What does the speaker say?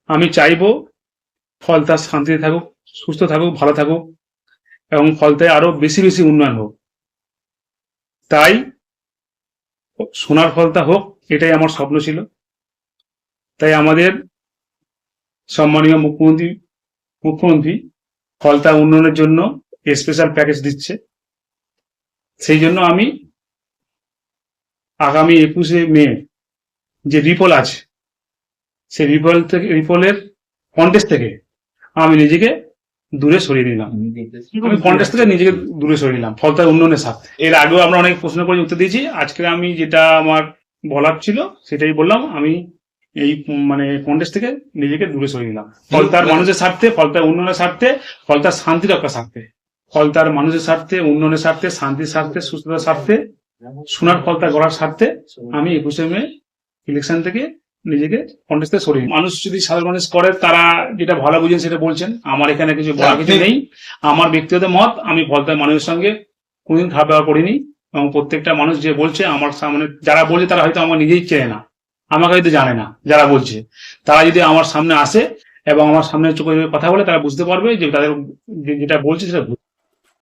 আমি চাইবো ফলতা শান্তিতে থাকুক, সুস্থ থাকুক, ভালো থাকুক এবং ফলতায় আরো বেশি বেশি উন্নয়ন হোক। তাই সোনার ফলতা হোক, এটাই আমার স্বপ্ন ছিল। তাই আমাদের সম্মানীয় মুখ্যমন্ত্রী ফলতা উন্নয়নের জন্য স্পেশাল প্যাকেজ দিচ্ছে। সেই জন্য আমি আগামী 21শে মে যে রিপোল আছে, সেই রিপোলের কন্টেস্ট থেকে আমি নিজেকে দূরে সরিয়ে নিলাম। আমি কন্টেস্ট থেকে নিজেকে দূরে সরিয়ে নিলাম ফলতার উন্নয়নের স্বার্থে। এর আগেও আমরা অনেক প্রশ্ন করে উত্তর দিয়েছি। আজকে আমি যেটা আমার বলার ছিল সেটাই বললাম। আমি এই কন্টেস্ট থেকে নিজেকে দূরে সরিয়ে নিলাম ফলতার মানুষের স্বার্থে, ফলতার উন্নয়নের স্বার্থে, ফলতার শান্তি রক্ষার স্বার্থে, ফলতার মানুষের স্বার্থে, উন্নয়নের স্বার্থে, শান্তির স্বার্থে, সুস্থতার স্বার্থে, সোনার ফলতা গড়ার স্বার্থে আমি 21শে মে ইলেকশন থেকে নিজেকে কন্টেস্টে সরিয়ে। মানুষ যদি সাধারণ মানুষ করে, তারা যেটা ভালো বুঝেন সেটা বলছেন। আমার এখানে কিছু বলার কিছু নেই। আমার ব্যক্তিগত মত, আমি ফলতার মানুষের সঙ্গে কোনদিন খারাপ ব্যবহার করিনি এবং প্রত্যেকটা মানুষ যে বলছে আমার সামনে, যারা বলছে তারা হয়তো আমার নিজেই চেনে না, আমাকে হয়তো জানে না। যারা বলছে তারা যদি আমার সামনে আসে এবং আমার সামনে চোখে কথা বলে, তারা বুঝতে পারবে যে তাদের যেটা বলছে সেটা ভুল।